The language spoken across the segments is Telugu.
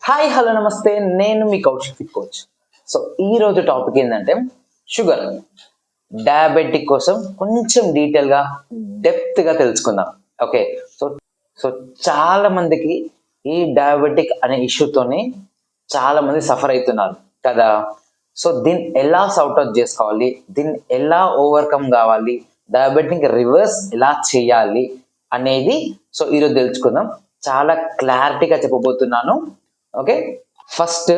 హాయ్ హలో నమస్తే, నేను మీ కౌశిక్ కోచ్. సో ఈ రోజు టాపిక్ ఏంటంటే షుగర్, డయాబెటిక్ కోసం కొంచెం డీటెయిల్గా డెప్త్గా తెలుసుకుందాం. ఓకే, సో సో చాలా మందికి ఈ డయాబెటిక్ అనే ఇష్యూతోని చాలా మంది సఫర్ అవుతున్నారు కదా. సో దీన్ని ఎలా సార్ట్ అవుట్ చేసుకోవాలి, దీన్ని ఎలా ఓవర్కమ్ కావాలి, డయాబెటిక్ రివర్స్ ఎలా చేయాలి అనేది సో ఈరోజు తెలుసుకుందాం. చాలా క్లారిటీగా చెప్పబోతున్నాను. ఓకే, ఫస్ట్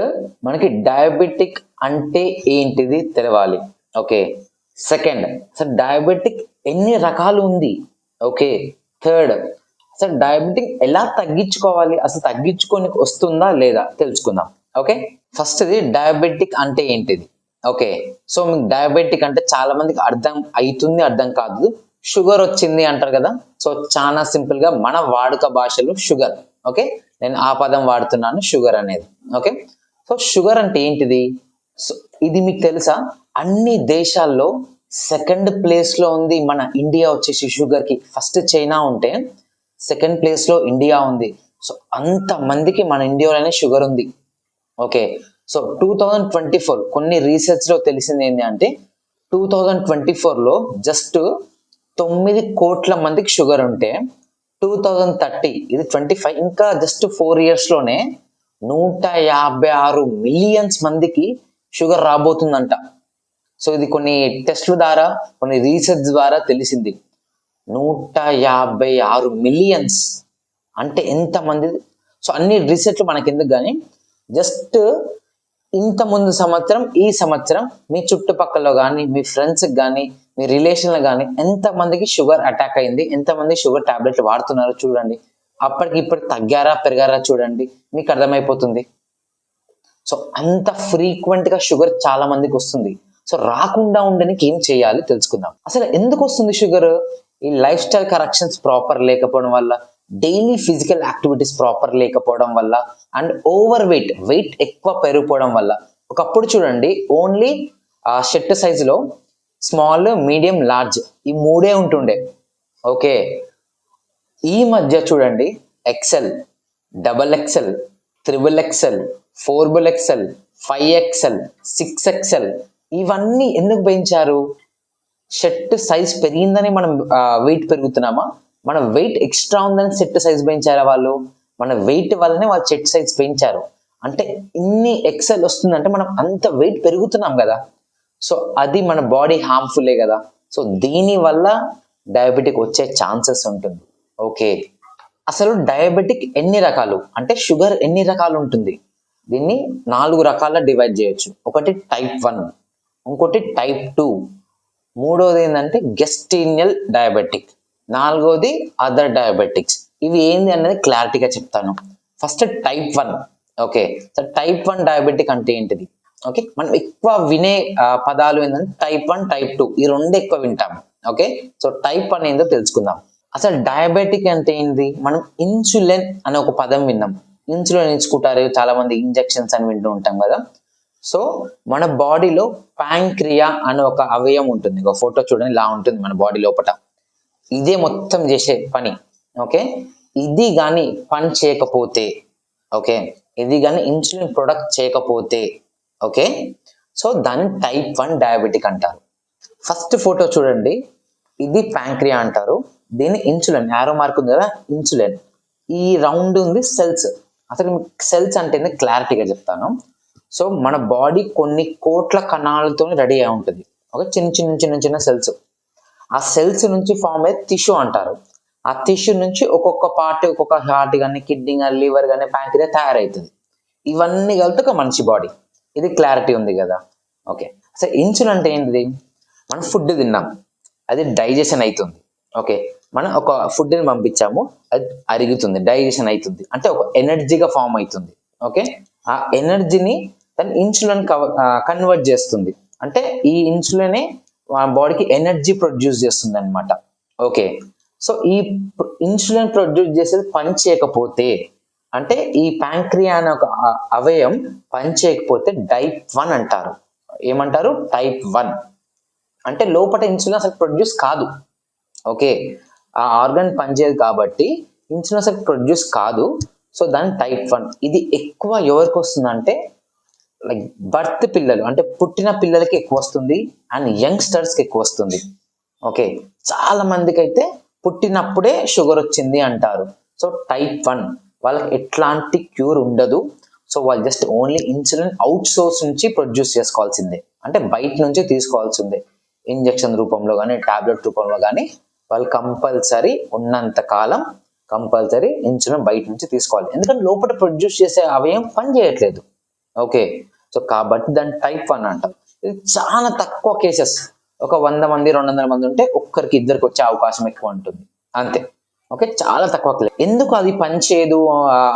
మనకి డయాబెటిక్ అంటే ఏంటిది తెలవాలి. ఓకే, సెకండ్ అసలు డయాబెటిక్ ఎన్ని రకాలు ఉంది. ఓకే, థర్డ్ అసలు డయాబెటిక్ ఎలా తగ్గించుకోవాలి, అసలు తగ్గించుకొని వస్తుందా లేదా తెలుసుకుందాం. ఓకే, ఫస్ట్ ఇది డయాబెటిక్ అంటే ఏంటిది. ఓకే, సో మీకు డయాబెటిక్ అంటే చాలా మందికి అర్థం అవుతుంది, అర్థం కాదు. షుగర్ వచ్చింది అంటారు కదా. సో చాలా సింపుల్ గా మన వాడుక భాషలో షుగర్. ఓకే, నేను ఆ పదం వాడుతున్నాను, షుగర్ అనేది. ఓకే, సో షుగర్ అంటే ఏంటిది. సో ఇది మీకు తెలుసా, అన్ని దేశాల్లో సెకండ్ ప్లేస్ లో ఉంది మన ఇండియా వచ్చేసి షుగర్ కి. ఫస్ట్ చైనా ఉంటే సెకండ్ ప్లేస్ లో ఇండియా ఉంది. సో అంత మందికి మన ఇండియాలోనే షుగర్ ఉంది. ఓకే, సో 2024 కొన్ని రీసెర్చ్ లో తెలిసింది ఏంటి అంటే 2024లో జస్ట్ 9 కోట్ల మందికి షుగర్ ఉంటే 2030 ఇది 25 ఇంకా జస్ట్ 4 years లోనే 156 మిలియన్స్ మందికి షుగర్ రాబోతుందంట. సో ఇది కొన్ని టెస్ట్ల ద్వారా, కొన్ని రీసెర్చ్ ద్వారా తెలిసింది. 156 మిలియన్స్ అంటే ఎంత మంది. సో అన్ని రీసెర్చ్లు మనకి ఎందుకు కానీ, జస్ట్ ఇంత ముందు సంవత్సరం ఈ సంవత్సరం మీ చుట్టుపక్కల కానీ, మీ ఫ్రెండ్స్కి కానీ, మీ రిలేషన్లో కానీ ఎంతమందికి షుగర్ అటాక్ అయింది, ఎంతమంది షుగర్ టాబ్లెట్లు వాడుతున్నారో చూడండి. అప్పటికి ఇప్పటికి తగ్గారా పెరిగారా చూడండి, మీకు అర్థమైపోతుంది. సో అంత ఫ్రీక్వెంట్గా షుగర్ చాలా మందికి వస్తుంది. సో రాకుండా ఉండడానికి ఏం చేయాలి తెలుసుకుందాం. అసలు ఎందుకు వస్తుంది షుగర్? ఈ లైఫ్ స్టైల్ కరెక్షన్స్ ప్రాపర్ లేకపోవడం వల్ల, డైలీ ఫిజికల్ యాక్టివిటీస్ ప్రాపర్ లేకపోవడం వల్ల, అండ్ ఓవర్ వెయిట్ ఎక్కువ పెరిగిపోవడం వల్ల. ఒకప్పుడు చూడండి ఓన్లీ షర్ట్ సైజులో స్మాల్, మీడియం, లార్జ్ ఈ మూడే ఉంటుండే. ఓకే, ఈ మధ్య చూడండి XL, XXL, XXL, 4XL, 5XL, 6XL ఇవన్నీ ఎందుకు పెంచారు? షర్ట్ సైజ్ పెరిగిందని మనం వెయిట్ పెరుగుతున్నామా? మన వెయిట్ ఎక్స్ట్రా ఉందని షర్ట్ సైజ్ పెంచారా వాళ్ళు? మన వెయిట్ వల్లనే వాళ్ళు షర్ట్ సైజ్ పెంచారు. అంటే ఇన్ని ఎక్సెల్ వస్తుందంటే మనం అంత వెయిట్ పెరుగుతున్నాం కదా. సో అది మన బాడీ హార్మ్ఫుల్లే కదా. సో దీని వల్ల డయాబెటిక్ వచ్చే ఛాన్సెస్ ఉంటుంది. ఓకే, అసలు డయాబెటిక్ ఎన్ని రకాలు అంటే షుగర్ ఎన్ని రకాలు ఉంటుంది? దీన్ని 4 రకాల డివైడ్ చేయొచ్చు. ఒకటి టైప్ 1, ఇంకోటి టైప్ 2, మూడోది ఏంటంటే గెస్టీనియల్ డయాబెటిక్, నాలుగోది అదర్ డయాబెటిక్స్. ఇవి ఏంది అనేది క్లారిటీగా చెప్తాను. First type 1. Okay, so type 1 diabetic అంటే ఏంటిది? ఓకే, మనం ఎక్కువ వినే పదాలు ఏంటంటే టైప్ 1, టైప్ 2 ఈ రెండు ఎక్కువ వింటాము. ఓకే, సో టైప్ 1 ఏందో తెలుసుకుందాం. అసలు డయాబెటిక్ అంటే ఏంటి? మనం ఇన్సులిన్ అనే ఒక పదం విన్నాం. ఇన్సులిన్ ఇచ్చుకుంటారు చాలా మంది, ఇంజెక్షన్స్ అని వింటూ ఉంటాం కదా. సో మన బాడీలో ప్యాంక్రియా అనే ఒక అవయవం ఉంటుంది. ఒక ఫోటో చూడండి, ఇలా ఉంటుంది మన బాడీ లోపల. ఇదే మొత్తం చేసే పని. ఓకే, ఇది కానీ పని చేయకపోతే, ఓకే, ఇది కానీ ఇన్సులిన్ ప్రొడక్ట్ చేయకపోతే, ఓకే, సో దాన్ని టైప్ 1 డయాబెటిక్ అంటారు. ఫస్ట్ ఫోటో చూడండి, ఇది ప్యాంక్రియా అంటారు. దీన్ని ఇన్సులిన్, యారో మార్క్ ఉంది కదా, ఇన్సులిన్. ఈ రౌండ్ ఉంది సెల్స్. అసలు సెల్స్ అంటే క్లారిటీగా చెప్తాను. సో మన బాడీ కొన్ని కోట్ల కణాలతో రెడీ అయి ఉంటుంది. ఓకే, చిన్న చిన్న చిన్న చిన్న సెల్స్. ఆ సెల్స్ నుంచి ఫామ్ అయ్యే టిష్యూ అంటారు. ఆ టిష్యూ నుంచి ఒక్కొక్క పార్ట్, ఒక్కొక్క హార్ట్ కానీ, కిడ్నీ కానీ, లివర్ కానీ, ప్యాంక్రియా తయారవుతుంది. ఇవన్నీ కలిపి ఒక మనిషి బాడీ. ఇది క్లారిటీ ఉంది కదా. ఓకే, అసలు ఇన్సులిన్ అంటే ఏంటిది? మనం ఫుడ్ తిన్నాం, అది డైజెషన్ అవుతుంది. ఓకే, మనం ఒక ఫుడ్ని పంపించాము, అది అరుగుతుంది, డైజెషన్ అవుతుంది, అంటే ఒక ఎనర్జీగా ఫామ్ అవుతుంది. ఓకే, ఆ ఎనర్జీని దాన్ని ఇన్సులిన్ కన్వర్ట్ చేస్తుంది. అంటే ఈ ఇన్సులినే మన బాడీకి ఎనర్జీ ప్రొడ్యూస్ చేస్తుంది అనమాట. ఓకే, సో ఈ ఇన్సులిన్ ప్రొడ్యూస్ చేసేది పని చేయకపోతే, అంటే ఈ ప్యాంక్రియా అనే ఒక అవయవం పని చేయకపోతే టైప్ 1 అంటారు. ఏమంటారు? టైప్ 1 అంటే లోపల ఇన్సులిన్ అసలు ప్రొడ్యూస్ కాదు. ఓకే, ఆ ఆర్గన్ పనిచేయదు కాబట్టి ఇన్సులిన్ అసలు ప్రొడ్యూస్ కాదు. సో దాని టైప్ 1. ఇది ఎక్కువ ఎవరికి వస్తుందంటే లైక్ బర్త్ పిల్లలు అంటే పుట్టిన పిల్లలకి ఎక్కువ వస్తుంది అండ్ యంగ్స్టర్స్కి ఎక్కువ వస్తుంది. ఓకే, చాలా మందికి అయితే పుట్టినప్పుడే షుగర్ వచ్చింది అంటారు. సో టైప్ 1 వాళ్ళకి ఎట్లాంటి క్యూర్ ఉండదు. సో వాళ్ళు just only insulin out source నుంచి ప్రొడ్యూస్ చేసుకోవాల్సిందే, అంటే బయట నుంచి తీసుకోవాల్సిందే. ఇంజెక్షన్ రూపంలో కానీ టాబ్లెట్ రూపంలో కానీ వాళ్ళు కంపల్సరీ ఉన్నంత కాలం కంపల్సరీ ఇన్సులిన్ బయట నుంచి తీసుకోవాలి, ఎందుకంటే లోపల ప్రొడ్యూస్ చేసే అవయవం పని చేయట్లేదు. ఓకే, సో కాబట్టి దాన్ని టైప్ 1 అంటాం. ఇది చాలా తక్కువ కేసెస్, ఒక 100 మంది 200 మంది ఉంటే ఒక్కరికి ఇద్దరికి వచ్చే అవకాశం ఎక్కువ ఉంటుంది అంతే. ఓకే, చాలా తక్కువ. ఎందుకు అది పనిచేయదు,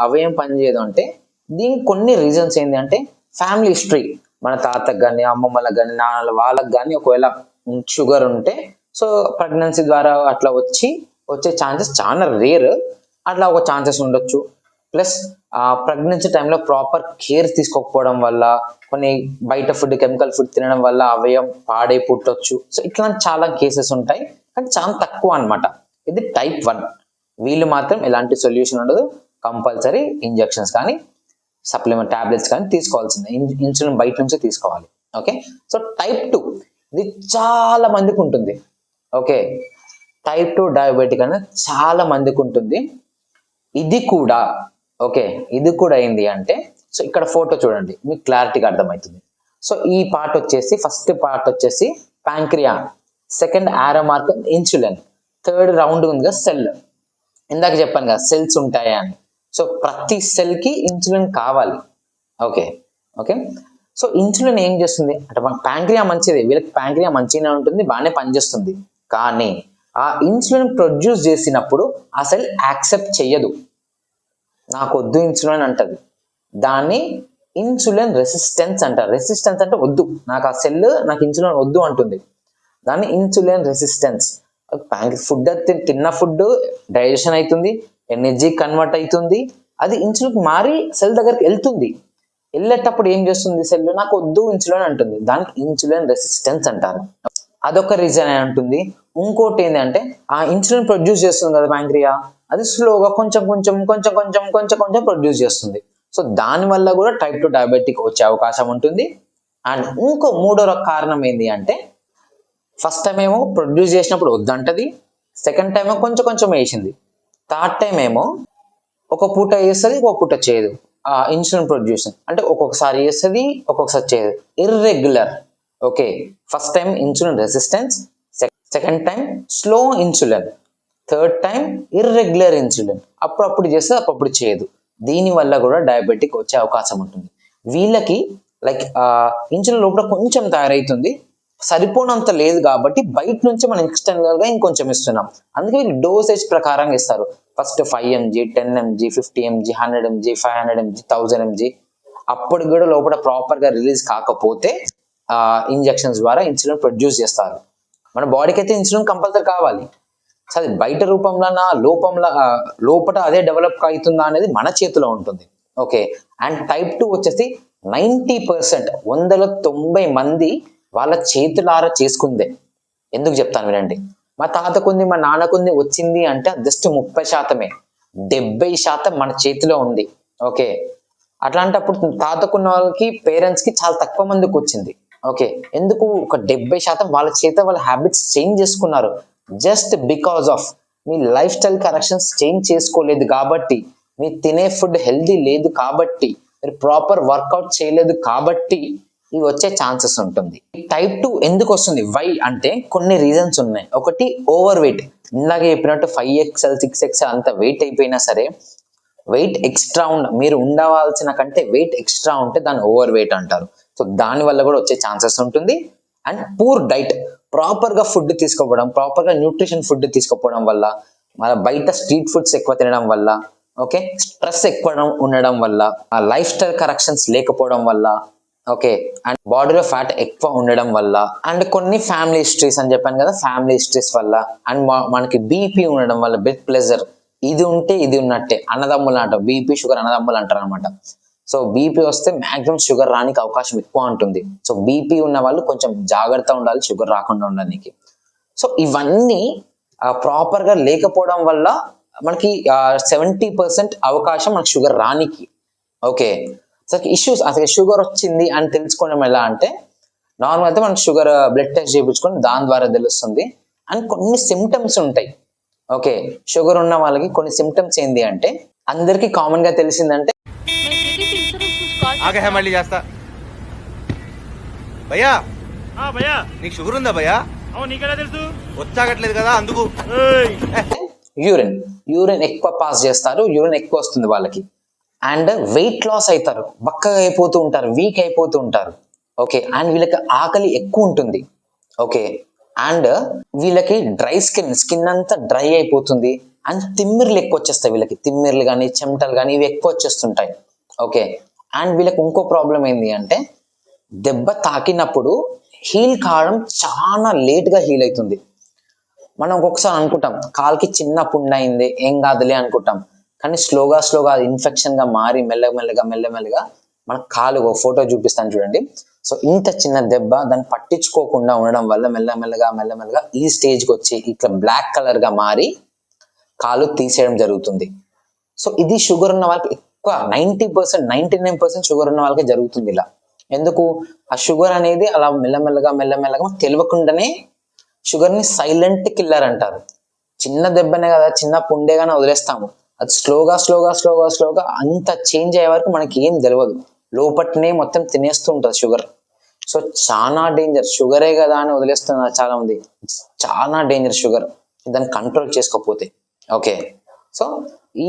అవయం పనిచేయదు అంటే దీనికి కొన్ని రీజన్స్ ఏంటి అంటే ఫ్యామిలీ హిస్టరీ. మన తాతకు కానీ అమ్మమ్మలకు కానీ నాన్నల వాళ్ళకి కానీ ఒకవేళ షుగర్ ఉంటే సో ప్రెగ్నెన్సీ ద్వారా అట్లా వచ్చే ఛాన్సెస్ చాలా రేర్, అట్లా ఒక ఛాన్సెస్ ఉండొచ్చు. ప్లస్ ప్రెగ్నెన్సీ టైంలో ప్రాపర్ కేర్ తీసుకోకపోవడం వల్ల, కొన్ని బయట ఫుడ్ కెమికల్ ఫుడ్ తినడం వల్ల అవయం పాడై పుట్టొచ్చు. సో ఇట్లాంటి చాలా కేసెస్ ఉంటాయి, కానీ చాలా తక్కువ అన్నమాట. ఇది టైప్ 1. వీళ్ళు మాత్రం ఎలాంటి సొల్యూషన్ ఉండదు, కంపల్సరీ ఇంజెక్షన్స్ కానీ సప్లిమెంట్ టాబ్లెట్స్ కానీ తీసుకోవాల్సిందే, ఇన్సులిన్ బయట నుంచి తీసుకోవాలి. ఓకే, సో టైప్ 2 ఇది చాలా మందికి ఉంటుంది. ఓకే, టైప్ 2 డయాబెటిక్ అనేది చాలా మందికి ఉంటుంది. ఇది కూడా ఇది కూడా ఏంది అంటే, సో ఇక్కడ ఫోటో చూడండి మీకు క్లారిటీగా అర్థమవుతుంది. సో ఈ పార్ట్ వచ్చేసి ఫస్ట్ పార్ట్ వచ్చేసి ప్యాంక్రియా, సెకండ్ ఆరో మార్క్ ఇన్సులిన్, థర్డ్ రౌండ్ ఉందిగా సెల్. ఇందాక చెప్పాను కదా సెల్స్ ఉంటాయా అని. సో ప్రతి సెల్ కి ఇన్సులిన్ కావాలి. ఓకే, సో ఇన్సులిన్ ఏం చేస్తుంది అంటే మన ప్యాంక్రియా మంచిది, వీళ్ళకి ప్యాంక్రియా మంచిగానే ఉంటుంది, బాగానే పనిచేస్తుంది. కానీ ఆ ఇన్సులిన్ ప్రొడ్యూస్ చేసినప్పుడు ఆ సెల్ యాక్సెప్ట్ చెయ్యదు, నాకు వద్దు ఇన్సులిన్ అంటది. దాన్ని ఇన్సులిన్ రెసిస్టెన్స్ అంటారు. రెసిస్టెన్స్ అంటే వద్దు, నాకు ఆ సెల్ నాకు ఇన్సులిన్ వద్దు అంటుంది. దాన్ని ఇన్సులిన్ రెసిస్టెన్స్. ఫుడ్ తిన్న ఫుడ్ డైజెషన్ అవుతుంది, ఎనర్జీ కన్వర్ట్ అవుతుంది, అది ఇన్సులిన్ మారి సెల్ దగ్గరికి వెళ్తుంది. వెళ్ళేటప్పుడు ఏం చేస్తుంది సెల్, నాకు వద్దు ఇన్సులిన్ అంటుంది. దానికి ఇన్సులిన్ రెసిస్టెన్స్ అంటారు. అదొక రీజన్ అయి ఉంటుంది. ఇంకోటి ఏంటంటే ఆ ఇన్సులిన్ ప్రొడ్యూస్ చేస్తుంది కదా ప్యాంక్రియా, అది స్లోగా కొంచెం ప్రొడ్యూస్ చేస్తుంది. సో దాని వల్ల కూడా టైప్ 2 డయాబెటిక్ వచ్చే అవకాశం ఉంటుంది. అండ్ ఇంకో మూడో కారణం ఏంటి అంటే, ఫస్ట్ టైం ఏమో ప్రొడ్యూస్ చేసినప్పుడు వద్దంటది, సెకండ్ టైం ఏమో కొంచెం వేసింది, థర్డ్ టైం ఏమో ఒక పూట వేస్తుంది ఒక పూట చేయదు. ఇన్సులిన్ ప్రొడ్యూస్ అంటే ఒక్కొక్కసారి చేస్తుంది ఒక్కొక్కసారి చేయదు, irregular. Okay, first time insulin resistance, second time slow insulin, third time irregular insulin, అప్పుడప్పుడు చేస్తే అప్పుడప్పుడు చేయదు. దీని వల్ల కూడా డయాబెటిక్ వచ్చే అవకాశం ఉంటుంది. వీళ్ళకి లైక్ ఇన్సులిన్ లోపల కొంచెం తయారవుతుంది, సరిపోనంత లేదు కాబట్టి బయట నుంచి మనం ఎక్స్టర్నల్ గా ఇంకొంచెం ఇస్తున్నాం. అందుకే వీళ్ళు డోసేజ్ ప్రకారం ఇస్తారు. First 5 mg 10 mg 50 mg 100 mg 500 mg 1000 mg. అప్పుడు కూడా లోపల ప్రాపర్ గా రిలీజ్ కాకపోతే ఇంజెక్షన్స్ ద్వారా ఇన్సులిన్ ప్రొడ్యూస్ చేస్తారు. మన బాడీకి అయితే ఇన్సులిన్ కంపల్సరీ కావాలి. సో అది బయట రూపంలో లోపల అదే డెవలప్ అవుతుందా అనేది మన చేతిలో ఉంటుంది. ఓకే, అండ్ టైప్ 2 వచ్చేసి 90%, 190 మంది వాళ్ళ చేతులారా చేసుకుందే. ఎందుకు చెప్తాను వినండి. మా తాతకుంది మా నాన్నకుంది వచ్చింది అంటే జస్ట్ 30%, 70% మన చేతిలో ఉంది. ఓకే, అట్లాంటప్పుడు తాతకున్న వాళ్ళకి పేరెంట్స్ కి చాలా తక్కువ మందికి వచ్చింది. ఓకే, ఎందుకు ఒక 70% వాళ్ళ చేత వాళ్ళ హ్యాబిట్స్ చేంజ్ చేసుకున్నారు. Just because of me life style corrections change చేసుకోలేదు కాబట్టి, మీరు తినే ఫుడ్ హెల్దీ లేదు కాబట్టి, మీరు ప్రాపర్ వర్కౌట్ చేయలేదు కాబట్టి ఇవి వచ్చే ఛాన్సెస్ ఉంటుంది. టైప్ 2 ఎందుకు వస్తుంది, వై అంటే కొన్ని రీజన్స్ ఉన్నాయి. ఒకటి ఓవర్ వెయిట్. ఇందాక చెప్పినట్టు 5XL 6XL అంత వెయిట్ అయిపోయినా సరే, వెయిట్ ఎక్స్ట్రా మీరు ఉండవలసిన కంటే వెయిట్ ఎక్స్ట్రా ఉంటే దాన్ని ఓవర్ వెయిట్ అంటారు. సో దాని వల్ల కూడా వచ్చే ఛాన్సెస్ ఉంటుంది. అండ్ పూర్ డైట్, ప్రాపర్ గా ఫుడ్ తీసుకోవడం, ప్రాపర్ గా న్యూట్రిషన్ ఫుడ్ తీసుకోవడం వల్ల, మన బయట స్ట్రీట్ ఫుడ్స్ ఎక్కువ తినడం వల్ల, ఓకే, స్ట్రెస్ ఎక్కువ ఉండడం వల్ల, ఆ లైఫ్ స్టైల్ కరెక్షన్స్ లేకపోవడం వల్ల, ఓకే, అండ్ బాడీలో ఫ్యాట్ ఎక్కువ ఉండడం వల్ల, అండ్ కొన్ని ఫ్యామిలీ హిస్టరీస్ అని చెప్పాను కదా, ఫ్యామిలీ హిస్టరీస్ వల్ల, అండ్ మనకి బీపీ ఉండడం వల్ల, బ్లడ్ ప్రెషర్, ఇది ఉంటే ఇది ఉన్నట్టే. అన్నదమ్ములు అంటారు, బీపీ షుగర్ అన్నదమ్ములు అంటారు అనమాట. సో బీపీ వస్తే మాక్సిమం షుగర్ రానికి అవకాశం ఎక్కువ ఉంటుంది. సో బీపీ ఉన్న వాళ్ళు కొంచెం జాగ్రత్త ఉండాలి షుగర్ రాకుండా ఉండడానికి. సో ఇవన్నీ ప్రాపర్ గా లేకపోవడం వల్ల మనకి 70% అవకాశం మనకి షుగర్ రానికి. ఓకే, అసలు ఇష్యూస్, అసలు షుగర్ వచ్చింది అని తెలుసుకోవడం ఎలా అంటే, నార్మల్ అయితే మనకి షుగర్ బ్లడ్ టెస్ట్ చేయించుకొని దాని ద్వారా తెలుస్తుంది. అండ్ కొన్ని సిమ్టమ్స్ ఉంటాయి. ఓకే, షుగర్ ఉన్న వాళ్ళకి కొన్ని సిమ్టమ్స్ ఏంటి అంటే, అందరికీ కామన్ గా తెలిసిందంటే మళ్ళీ చేస్తా భయ్యా. భయ్యా నీకు షుగర్ ఉందా భయ్యా? నీకెలా తెలుసు? వచ్చాగట్లేదు కదా అందుకు. యూరిన్ ఎక్కువ పాస్ చేస్తారు, యూరిన్ ఎక్కువ వస్తుంది వాళ్ళకి. అండ్ వెయిట్ లాస్ అవుతారు, బక్కగా అయిపోతూ ఉంటారు, వీక్ అయిపోతూ ఉంటారు. ఓకే, అండ్ వీళ్ళకి ఆకలి ఎక్కువ ఉంటుంది. ఓకే, అండ్ వీళ్ళకి డ్రై స్కిన్ అంతా డ్రై అయిపోతుంది. అండ్ తిమ్మిర్లు ఎక్కువ వచ్చేస్తాయి వీళ్ళకి, తిమ్మిర్లు కానీ చెమటలు కానీ ఇవి ఎక్కువ వచ్చేస్తుంటాయి. ఓకే, అండ్ వీళ్ళకి ఇంకో ప్రాబ్లం ఏంటి అంటే, దెబ్బ తాకినప్పుడు హీల్ కావడం చాలా లేట్గా హీల్ అవుతుంది. మనం ఒక్కొక్కసారి అనుకుంటాం కాలుకి చిన్న పుండు అయింది ఏం కాదులే అనుకుంటాం, కానీ స్లోగా అది ఇన్ఫెక్షన్ గా మారి మెల్లమెల్లగా మన కాలు, ఫోటో చూపిస్తాను చూడండి. సో ఇంత చిన్న దెబ్బ దాన్ని పట్టించుకోకుండా ఉండడం వల్ల మెల్లమెల్లగా ఈ స్టేజ్కి వచ్చి ఇట్లా బ్లాక్ కలర్ గా మారి కాలు తీసేయడం జరుగుతుంది. సో ఇది షుగర్ ఉన్న వాళ్ళకి ఎక్కువ 99% షుగర్ ఉన్న వాళ్ళకి జరుగుతుంది ఇలా. ఎందుకు? ఆ షుగర్ అనేది అలా మెల్లమెల్లగా తెలియకుండానే షుగర్ ని సైలెంట్ కిల్లర్ అంటారు. చిన్న దెబ్బనే కదా, చిన్న పుండేగానే వదిలేస్తాము, అది స్లోగా అంత చేంజ్ అయ్యే వరకు మనకి ఏం తెలియదు, లోపట్నే మొత్తం తినేస్తూ ఉంటుంది షుగర్. సో చాలా డేంజర్, షుగరే కదా అని వదిలేస్తున్నారు చాలా మంది, చాలా డేంజర్ షుగర్, దాన్ని కంట్రోల్ చేసుకోకపోతే. ఓకే, సో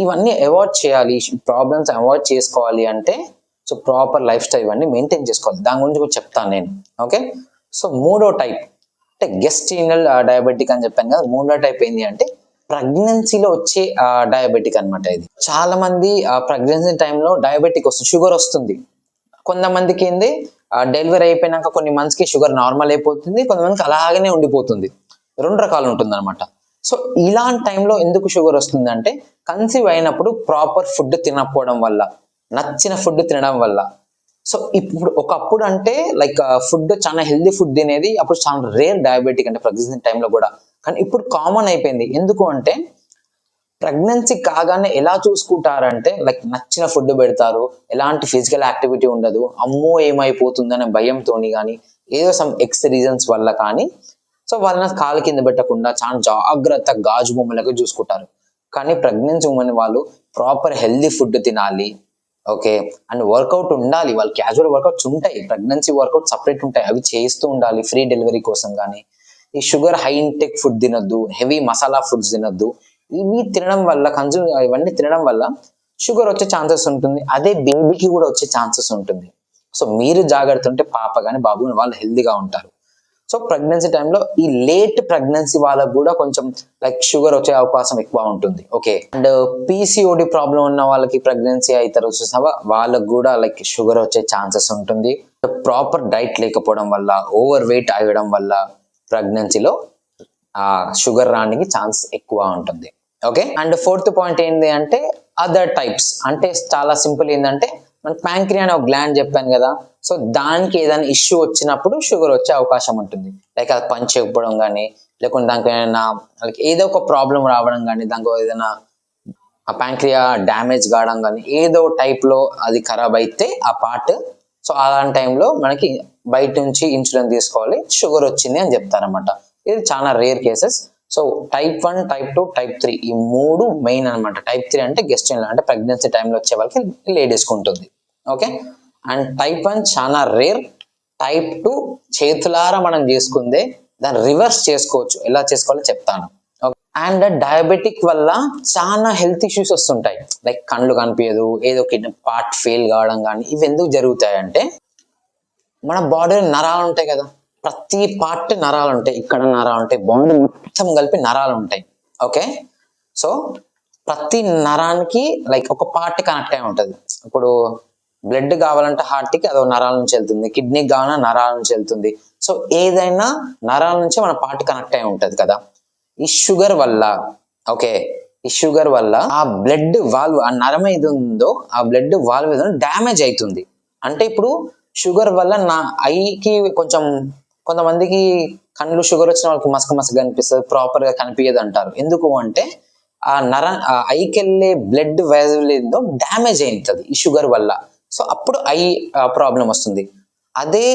ఇవన్నీ అవాయిడ్ చేయాలి, ప్రాబ్లమ్స్ అవాయిడ్ చేసుకోవాలి అంటే సో ప్రాపర్ లైఫ్ స్టైల్ ఇవన్నీ మెయింటైన్ చేసుకోవాలి. దాని గురించి కూడా చెప్తాను నేను. ఓకే, సో మూడో టైప్ అంటే గెస్టినల్ డయాబెటిక్ అని చెప్పాను కదా. మూడో టైప్ ఏంటి అంటే ప్రెగ్నెన్సీలో వచ్చే డయాబెటిక్ అనమాట. ఇది చాలా మంది ప్రెగ్నెన్సీ టైంలో డయాబెటిక్ వస్తుంది, షుగర్ వస్తుంది. కొంతమందికి ఏంది డెలివరీ అయిపోయినాక కొన్ని మంత్స్ కి షుగర్ నార్మల్ అయిపోతుంది, కొంతమందికి అలాగనే ఉండిపోతుంది. 2 రకాలు ఉంటుంది అనమాట. సో ఇలాంటి టైంలో ఎందుకు షుగర్ వస్తుంది అంటే, కన్సీవ్ అయినప్పుడు ప్రాపర్ ఫుడ్ తినకపోవడం వల్ల, నచ్చిన ఫుడ్ తినడం వల్ల. సో ఇప్పుడు ఒకప్పుడు అంటే లైక్ ఫుడ్ చాలా హెల్దీ ఫుడ్ తినేది, అప్పుడు చాలా రేర్ డయాబెటిక్ అంటే ప్రెగ్నెన్సీ టైంలో కూడా. కానీ ఇప్పుడు కామన్ అయిపోయింది. ఎందుకు అంటే ప్రెగ్నెన్సీ కాగానే ఎలా చూసుకుంటారంటే లైక్ నచ్చిన ఫుడ్ పెడతారు, ఎలాంటి ఫిజికల్ యాక్టివిటీ ఉండదు, అమ్మో ఏమైపోతుందనే భయంతో కానీ ఏదో సమ్ ఎక్స్ రీజన్స్ వల్ల కానీ సో వాళ్ళని కాలు కింద పెట్టకుండా చాలా జాగ్రత్త గాజు బొమ్మలకు చూసుకుంటారు. కానీ ప్రెగ్నెన్సీ ఉమెన్ వాళ్ళు ప్రాపర్ హెల్దీ ఫుడ్ తినాలి. ఓకే, అండ్ వర్కౌట్ ఉండాలి, వాళ్ళు క్యాజువల్ వర్కౌట్స్ ఉంటాయి, ప్రెగ్నెన్సీ వర్కౌట్ సపరేట్ ఉంటాయి, అవి చేస్తూ ఉండాలి ఫ్రీ డెలివరీ కోసం. కానీ ఈ షుగర్ హై ఇంటెక్ ఫుడ్ తినొద్దు, హెవీ మసాలా ఫుడ్స్ తినొద్దు. ఇవి తినడం వల్ల ఇవన్నీ తినడం వల్ల షుగర్ వచ్చే ఛాన్సెస్ ఉంటుంది, అదే బేబీకి కూడా వచ్చే ఛాన్సెస్ ఉంటుంది. సో మీరు జాగ్రత్త ఉంటే పాప కానీ బాబు కానీ వాళ్ళు హెల్దీగా ఉంటారు. సో ప్రెగ్నెన్సీ టైంలో ఈ లేట్ ప్రెగ్నెన్సీ వాళ్ళకు కూడా కొంచెం లైక్ షుగర్ వచ్చే అవకాశం ఎక్కువ ఉంటుంది. ఓకే, అండ్ పీసీఓడి ప్రాబ్లం ఉన్న వాళ్ళకి ప్రెగ్నెన్సీ అవుతారు చూసావా, వాళ్ళకు కూడా లైక్ షుగర్ వచ్చే ఛాన్సెస్ ఉంటుంది. ప్రాపర్ డైట్ లేకపోవడం వల్ల, ఓవర్ వెయిట్ అవ్వడం వల్ల ప్రెగ్నెన్సీలో షుగర్ రానికి ఛాన్స్ ఎక్కువ ఉంటుంది. ఓకే, అండ్ 4th పాయింట్ ఏంటి అంటే అదర్ టైప్స్. అంటే చాలా సింపుల్ ఏంటంటే, మన ప్యాంక్రియా అనే ఒక గ్లాండ్ చెప్పాను కదా, సో దానికి ఏదైనా ఇష్యూ వచ్చినప్పుడు షుగర్ వచ్చే అవకాశం ఉంటుంది. లైక్ అది పని చేయకపోవడం కానీ, లేకుంటే దానికి ఏదైనా ఏదో ఒక ప్రాబ్లం రావడం కానీ, దానికి ఏదైనా ఆ ప్యాంక్రియా డ్యామేజ్ కావడం కానీ, ఏదో టైప్ లో అది ఖరాబ్ అయితే ఆ పార్ట్, సో అలాంటి టైంలో మనకి బయట నుంచి ఇన్సులిన్ తీసుకోవాలి, షుగర్ వచ్చింది అని చెప్తారనమాట. ఇది చాలా rare cases. So type 1, type 2, type 3 ఈ 3 మెయిన్ అనమాట. టైప్ 3 అంటే గెస్టినల్, అంటే ప్రెగ్నెన్సీ టైంలో వచ్చే వాళ్ళకి లేడీస్కి ఉంటుంది. ఓకే, అండ్ టైప్ 1 చాలా రేర్. టైప్ 2 చేతులారా మనం చేసుకుందే, దాన్ని రివర్స్ చేసుకోవచ్చు, ఎలా చేసుకోవాలో చెప్తాను. అండ్ డయాబెటిక్ వల్ల చాలా హెల్త్ ఇష్యూస్ వస్తుంటాయి, లైక్ కళ్ళు కనిపించదు, ఏదో కిడ్నీ పార్ట్ ఫెయిల్ కావడం కానీ. ఇవి ఎందుకు జరుగుతాయంటే, మన బాడీలో నరాలు ఉంటాయి కదా, ప్రతి పార్ట్ నరాలు ఉంటాయి, ఇక్కడ నరాలు ఉంటాయి, బాడీ మొత్తం కలిపి నరాలు ఉంటాయి. ఓకే, సో ప్రతి నరానికి లైక్ ఒక పార్ట్ కనెక్ట్ అయి ఉంటుంది. ఇప్పుడు బ్లడ్ కావాలంటే హార్ట్ కి అదో నరాల నుంచి వెళ్తుంది, కిడ్నీకి కావాలన్నా నరాల నుంచి వెళ్తుంది. సో ఏదైనా నరాల నుంచి మన పార్ట్ కనెక్ట్ అయి ఉంటది కదా. ఈ షుగర్ వల్ల, ఓకే, ఈ షుగర్ వల్ల ఆ బ్లడ్ వాల్వ్, ఆ నరం ఏది ఉందో ఆ బ్లడ్ వాల్వ్ ఏదో డ్యామేజ్ అవుతుంది. అంటే ఇప్పుడు షుగర్ వల్ల నా ఐకి కొంతమందికి కళ్ళు షుగర్ వచ్చిన వాళ్ళకి మసక కనిపిస్తుంది, ప్రాపర్ గా కనిపించదు అంటారు. ఎందుకు అంటే ఆ ఐకెళ్ళే బ్లడ్ వెజల్ ఏందో డ్యామేజ్ అవుతుంది ఈ షుగర్ వల్ల. సో అప్పుడు ఐ ప్రాబ్లం వస్తుంది. అదే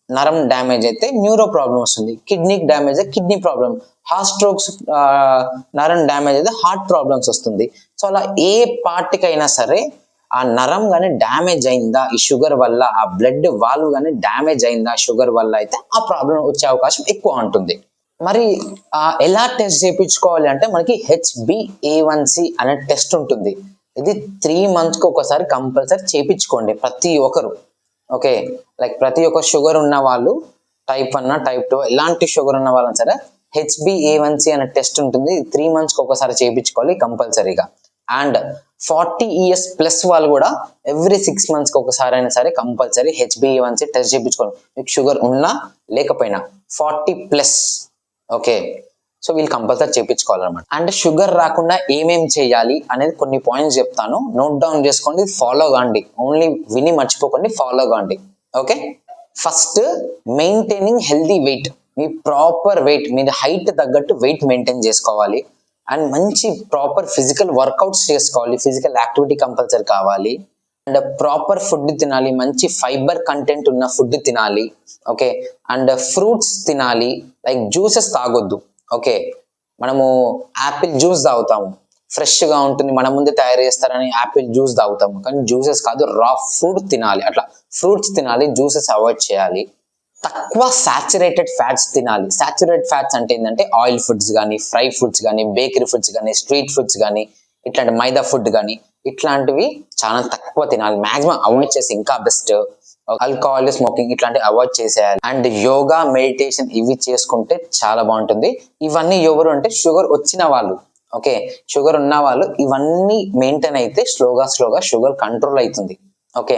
నరం డ్యామేజ్ అయితే న్యూరో ప్రాబ్లం వస్తుంది. కిడ్నీకి డ్యామేజ్ అయితే కిడ్నీ ప్రాబ్లం, హార్ట్ స్ట్రోక్స్ నరం డ్యామేజ్ అయితే హార్ట్ ప్రాబ్లమ్స్ వస్తుంది. సో అలా ఏ పార్ట్కైనా సరే ఆ నరం కానీ డ్యామేజ్ అయిందా ఈ షుగర్ వల్ల, ఆ బ్లడ్ వాల్వ్ కానీ డ్యామేజ్ అయిందా షుగర్ వల్ల అయితే ఆ ప్రాబ్లం వచ్చే అవకాశం ఎక్కువ ఉంటుంది. మరి ఎలా టెస్ట్ చేయించుకోవాలి అంటే మనకి HbA1c అనే టెస్ట్ ఉంటుంది. ఇది 3 monthsకి ఒకసారి కంపల్సరీ చేయించుకోండి ప్రతి ఒక్కరు. ఓకే, లైక్ ప్రతి ఒక్క షుగర్ ఉన్న వాళ్ళు, type 1 type 2 ఎలాంటి షుగర్ ఉన్న వాళ్ళని సరే HbA1c అనే టెస్ట్ ఉంటుంది. 3 monthsకి ఒకసారి చేయించుకోవాలి కంపల్సరీగా. అండ్ 40 years ప్లస్ వాళ్ళు కూడా ఎవ్రీ 6 monthsకి ఒకసారి అయినా సరే కంపల్సరీ HbA1c టెస్ట్ చేయించుకోండి, మీకు షుగర్ ఉన్నా లేకపోయినా 40+. ఓకే, సో వీళ్ళు కంపల్సరీ చేయించుకోవాలన్నమాట. అండ్ షుగర్ రాకుండా ఏమేం చేయాలి అనేది కొన్ని పాయింట్స్ చెప్తాను, నోట్ డౌన్ చేసుకోండి, ఫాలో కాండి. ఓన్లీ విని మర్చిపోకండి, ఫాలో కాండి. Okay, first maintaining healthy weight. మీ ప్రాపర్ వెయిట్, మీ హైట్ తగ్గట్టు వెయిట్ మెయింటైన్ చేసుకోవాలి. అండ్ మంచి ప్రాపర్ ఫిజికల్ వర్కౌట్స్ చేసుకోవాలి, ఫిజికల్ యాక్టివిటీ కంపల్సరీ కావాలి. అండ్ ప్రాపర్ ఫుడ్ తినాలి, మంచి ఫైబర్ కంటెంట్ ఉన్న ఫుడ్ తినాలి. ఓకే, అండ్ ఫ్రూట్స్ తినాలి, లైక్ జ్యూసెస్ తాగొద్దు. ఓకే, మనము యాపిల్ జ్యూస్ తాగుతాము, ఫ్రెష్గా ఉంటుంది, మన ముందే తయారు చేస్తారని యాపిల్ జ్యూస్ తాగుతాము, కానీ జ్యూసెస్ కాదు, రా ఫ్రూట్ తినాలి. అట్లా ఫ్రూట్స్ తినాలి, జ్యూసెస్ అవాయిడ్ చేయాలి. తక్కువ సాచురేటెడ్ ఫ్యాట్స్ తినాలి. సాచురేటెడ్ ఫ్యాట్స్ అంటే ఏంటంటే ఆయిల్ ఫుడ్స్ కానీ, ఫ్రై ఫుడ్స్ కానీ, బేకరీ ఫుడ్స్ కానీ, స్ట్రీట్ ఫుడ్స్ కానీ, ఇట్లాంటి మైదా ఫుడ్ కానీ ఇట్లాంటివి చాలా తక్కువ తినాలి. మాక్సిమం అవాయిడ్ చేసి ఇంకా బెస్ట్. ఆల్కహాల్, స్మోకింగ్ ఇట్లాంటివి అవాయిడ్ చేసేయాలి. అండ్ యోగా, మెడిటేషన్ ఇవి చేసుకుంటే చాలా బాగుంటుంది. ఇవన్నీ ఎవరు అంటే షుగర్ వచ్చిన వాళ్ళు. ఓకే, షుగర్ ఉన్న వాళ్ళు ఇవన్నీ మెయింటైన్ అయితే స్లోగా షుగర్ కంట్రోల్ అవుతుంది. ఓకే,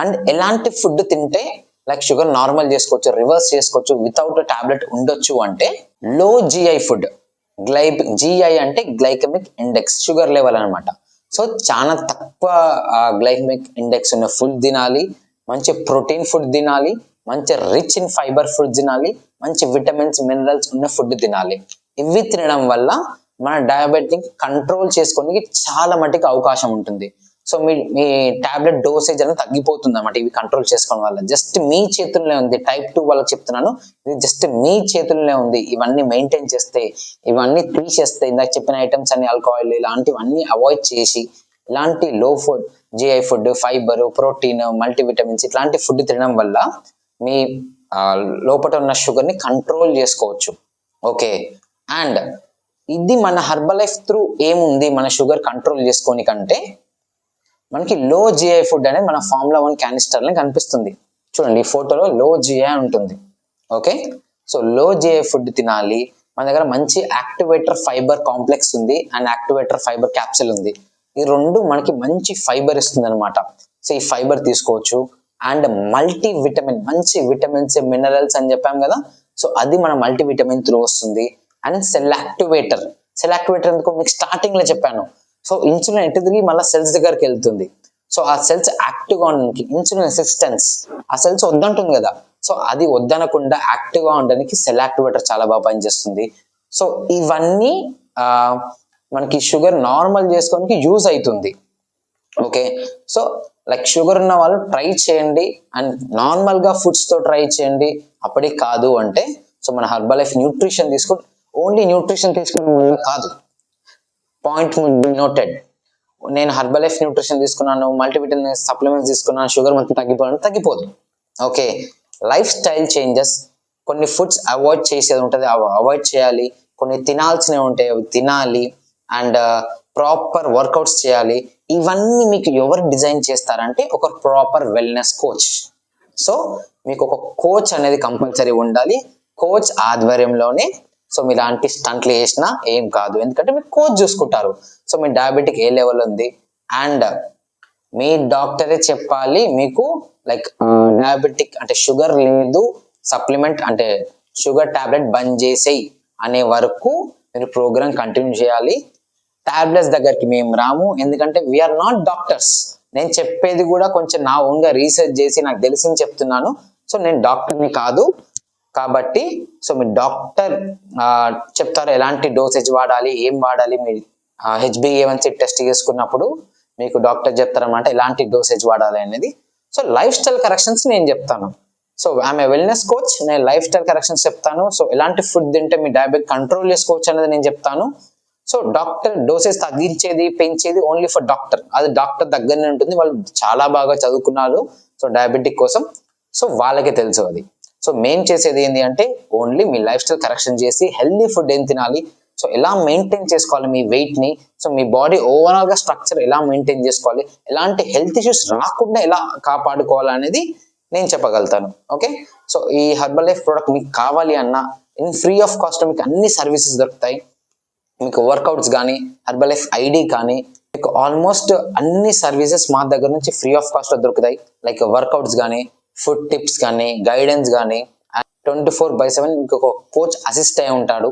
అండ్ ఎలాంటి ఫుడ్ తింటే లైక్ షుగర్ నార్మల్ చేసుకోవచ్చు, రివర్స్ చేసుకోవచ్చు, వితౌట్ టాబ్లెట్ ఉండొచ్చు అంటే లో GI ఫుడ్. GI అంటే గ్లైకెమిక్ ఇండెక్స్, షుగర్ లెవెల్ అనమాట. సో చాలా తక్కువ గ్లైకెమిక్ ఇండెక్స్ ఉన్న ఫుడ్ తినాలి, మంచి ప్రోటీన్ ఫుడ్ తినాలి, మంచి రిచ్ ఇన్ ఫైబర్ ఫుడ్ తినాలి, మంచి విటమిన్స్, మినరల్స్ ఉన్న ఫుడ్ తినాలి. ఇవి తినడం వల్ల మన డయాబెటిక్ కంట్రోల్ చేసుకోవడానికి చాలా మటుకు అవకాశం ఉంటుంది. సో మీ టాబ్లెట్ డోసేజ్ అనేది తగ్గిపోతుంది అన్నమాట ఇవి కంట్రోల్ చేసుకోవడం వల్ల. జస్ట్ మీ చేతుల్లో ఉంది. type 2 వాళ్ళకి చెప్తున్నాను, ఇది జస్ట్ మీ చేతుల్లో ఉంది. ఇవన్నీ మెయింటైన్ చేస్తే, ఇవన్నీ తీసేస్తే, ఇందాక చెప్పిన ఐటమ్స్ అన్ని, ఆల్కహాల్ ఇలాంటివన్నీ అవాయిడ్ చేసి ఇలాంటి లో food, GI food, fibre, protein, multivitamins ఇట్లాంటి ఫుడ్ తినడం వల్ల మీ లోపల ఉన్న షుగర్ని కంట్రోల్ చేసుకోవచ్చు. ఓకే, అండ్ ఇది మన హెర్బల్ లైఫ్ త్రూ ఏముంది మన షుగర్ కంట్రోల్ చేసుకోని కంటే మనకి లో GI ఫుడ్ అనేది మన Formula 1 క్యానిస్టర్లో కనిపిస్తుంది. చూడండి, ఈ ఫోటోలో లో GI ఉంటుంది. ఓకే, సో లో GI ఫుడ్ తినాలి. మన దగ్గర మంచి యాక్టివేటర్ ఫైబర్ కాంప్లెక్స్ ఉంది అండ్ యాక్టివేటర్ ఫైబర్ క్యాప్సిల్ ఉంది. ఈ రెండు మనకి మంచి ఫైబర్ ఇస్తుంది అనమాట. సో ఈ ఫైబర్ తీసుకోవచ్చు. అండ్ మల్టీ విటమిన్, మంచి విటమిన్స్, మినరల్స్ అని చెప్పాం కదా, సో అది మన మల్టీ విటమిన్ త్రూ వస్తుంది. అండ్ సెల్ యాక్టివేటర్ ఎందుకు మీకు స్టార్టింగ్ లో చెప్పాను. సో ఇన్సులిన్ ఎటు తిరిగి మళ్ళీ సెల్స్ దగ్గరికి వెళ్తుంది. సో ఆ సెల్స్ యాక్టివ్గా ఉండడానికి ఇన్సులిన్ రెసిస్టెన్స్, ఆ సెల్స్ వద్దంటుంది కదా, సో అది వద్దనకుండా యాక్టివ్గా ఉండడానికి సెల్ యాక్టివేటర్ చాలా బాగా పనిచేస్తుంది. సో ఇవన్నీ మనకి షుగర్ నార్మల్ చేసుకోవడానికి యూజ్ అవుతుంది. ఓకే, సో లైక్ షుగర్ ఉన్న వాళ్ళు ట్రై చేయండి అండ్ నార్మల్గా ఫుడ్స్తో ట్రై చేయండి. అప్పటికి కాదు అంటే సో మన హెర్బల్ లైఫ్ న్యూట్రిషన్ తీసుకుని, ఓన్లీ న్యూట్రిషన్ తీసుకోవడం కాదు, పాయింట్ నోటెడ్. నేను హెర్బల్ లైఫ్ న్యూట్రిషన్ తీసుకున్నాను, మల్టీవిటమిన్ సప్లిమెంట్స్ తీసుకున్నాను, షుగర్ మొత్తం తగ్గిపోదు. ఓకే, లైఫ్ స్టైల్ చేంజెస్, కొన్ని ఫుడ్స్ అవాయిడ్ చేసేది ఉంటుంది, అవి అవాయిడ్ చేయాలి. కొన్ని తినాల్సినవి ఉంటాయి, అవి తినాలి. అండ్ ప్రాపర్ వర్కౌట్స్ చేయాలి. ఇవన్నీ మీకు ఎవరు డిజైన్ చేస్తారంటే ఒక ప్రాపర్ వెల్నెస్ కోచ్. సో మీకు ఒక కోచ్ అనేది కంపల్సరీ ఉండాలి. కోచ్ ఆధ్వర్యంలోనే సో మీరు ఇలాంటి స్టంట్లు వేసినా ఏం కాదు, ఎందుకంటే మీకు కోచ్ చూసుకుంటారు. సో మీ డయాబెటిక్ ఏ లెవెల్ ఉంది అండ్ మీ డాక్టరే చెప్పాలి మీకు లైక్ డయాబెటిక్ అంటే షుగర్ లేదు, సప్లిమెంట్ అంటే షుగర్ టాబ్లెట్ బంద్ చేసేయి అనే వరకు మీరు ప్రోగ్రామ్ కంటిన్యూ చేయాలి. టాబ్లెట్స్ దగ్గరికి మేము రాము, ఎందుకంటే వీఆర్ నాట్ డాక్టర్స్. నేను చెప్పేది కూడా కొంచెం నా ఓన్గా రీసెర్చ్ చేసి నాకు తెలిసింది చెప్తున్నాను. సో నేను డాక్టర్ని కాదు కాబట్టి సో మీ డాక్టర్ చెప్తారు ఎలాంటి డోసేజ్ వాడాలి, ఏం వాడాలి. మీ HbA1c టెస్ట్ చేసుకున్నప్పుడు మీకు డాక్టర్ చెప్తారన్నమాట ఎలాంటి డోసేజ్ వాడాలి అనేది. సో లైఫ్ స్టైల్ కరెక్షన్స్ నేను చెప్తాను. So I'm a wellness coach, నేను లైఫ్ స్టైల్ కరెక్షన్స్ చెప్తాను. సో ఎలాంటి ఫుడ్ తింటే మీ డయాబెటిక్ కంట్రోల్ చేసుకోవచ్చు అనేది నేను చెప్తాను. సో డాక్టర్ డోసేజ్ తగ్గించేది పెంచేది ఓన్లీ ఫర్ డాక్టర్, అది డాక్టర్ దగ్గరనే ఉంటుంది. వాళ్ళు చాలా బాగా చదువుకున్నారు సో డయాబెటిక్ కోసం, సో వాళ్ళకే తెలుసు అది. సో మేము చేసేది ఏంటి అంటే ఓన్లీ మీ లైఫ్ స్టైల్ కరెక్షన్ చేసి హెల్దీ ఫుడ్ ఏం తినాలి, సో ఎలా మెయింటైన్ చేసుకోవాలి మీ వెయిట్ ని, సో మీ బాడీ ఓవరాల్ గా స్ట్రక్చర్ ఎలా మెయింటైన్ చేసుకోవాలి, ఎలాంటి హెల్త్ ఇష్యూస్ రాకుండా ఎలా కాపాడుకోవాలి అనేది నేను చెప్పగలుగుతాను. ఓకే, సో ఈ హెర్బల్ లైఫ్ ప్రోడక్ట్ మీకు కావాలి అన్నా ఇన్ ఫ్రీ ఆఫ్ కాస్ట్ మీకు అన్ని సర్వీసెస్ దొరుకుతాయి. మీకు వర్కౌట్స్ కానీ, హెర్బల్ లైఫ్ ఐడి కానీ, మీకు ఆల్మోస్ట్ అన్ని సర్వీసెస్ మా దగ్గర నుంచి ఫ్రీ ఆఫ్ కాస్ట్ లో దొరుకుతాయి. లైక్ వర్కౌట్స్ కానీ, ఫుడ్ టిప్స్ కానీ, గైడెన్స్ కానీ, 24/7 మీకు ఒక కోచ్ అసిస్ట్ అయి ఉంటాడు.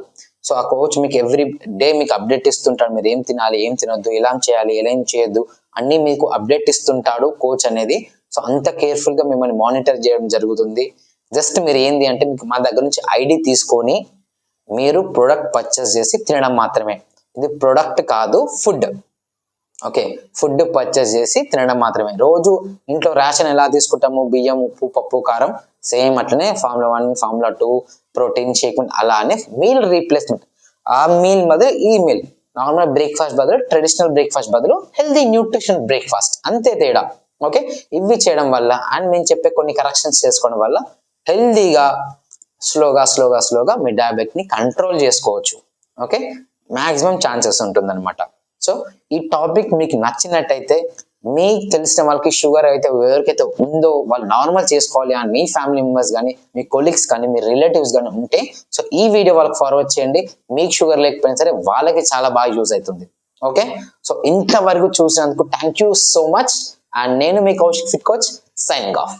సో ఆ కోచ్ మీకు ఎవ్రీ డే మీకు అప్డేట్ ఇస్తుంటాడు. మీరు ఏం తినాలి, ఏం తినొద్దు, ఎలా చేయాలి, ఎలా ఏం చేయొద్దు అన్ని మీకు అప్డేట్ ఇస్తుంటాడు కోచ్ అనేది. సో అంత కేర్ఫుల్ గా మిమ్మల్ని మానిటర్ చేయడం జరుగుతుంది. జస్ట్ మీరు ఏంది అంటే మీకు మా దగ్గర నుంచి ఐడి తీసుకొని మీరు ప్రొడక్ట్ పర్చేస్ చేసి తినడం మాత్రమే. ఇది ప్రొడక్ట్ కాదు, ఫుడ్. ఓకే, ఫుడ్ పర్చేస్ చేసి తినడం మాత్రమే. రోజు ఇంట్లో రేషన్ ఎలా తీసుకుంటాము, బియ్యం, ఉప్పు, పప్పు, కారం, సేమ్ అట్లనే Formula 1, Formula 2, ప్రోటీన్ షేక్ అలానే మీల్ రీప్లేస్మెంట్. ఆ మీల్ బదులు ఈ మీల్, నార్మల్ బ్రేక్ఫాస్ట్ బదులు ట్రెడిషనల్ బ్రేక్ఫాస్ట్ బదులు హెల్దీ న్యూట్రిషన్ బ్రేక్ఫాస్ట్, అంతే తేడా. ఓకే, ఇవి చేయడం వల్ల అండ్ మేము చెప్పే కొన్ని కరెక్షన్స్ చేసుకోవడం వల్ల హెల్దీగా స్లోగా మీ డయాబెటిక్ ని కంట్రోల్ చేసుకోవచ్చు. ఓకే, మాక్సిమం ఛాన్సెస్ ఉంటుందన్నమాట. సో ఈ టాపిక్ మీకు నచ్చినట్టయితే, మీకు తెలిసిన వాళ్ళకి షుగర్ అయితే ఎవరికైతే ఉందో వాళ్ళు నార్మల్ చేసుకోవాలి అని మీ ఫ్యామిలీ మెంబర్స్ కానీ, మీ కొలీగ్స్ కానీ, మీ రిలేటివ్స్ కానీ ఉంటే సో ఈ వీడియో వాళ్ళకి ఫార్వర్డ్ చేయండి. మీకు షుగర్ లేకపోయినా సరే వాళ్ళకి చాలా బాగా యూజ్ అవుతుంది. ఓకే, సో ఇంతవరకు చూసినందుకు thank you so much. And నేను మీ Kaushik fit coach, signing of.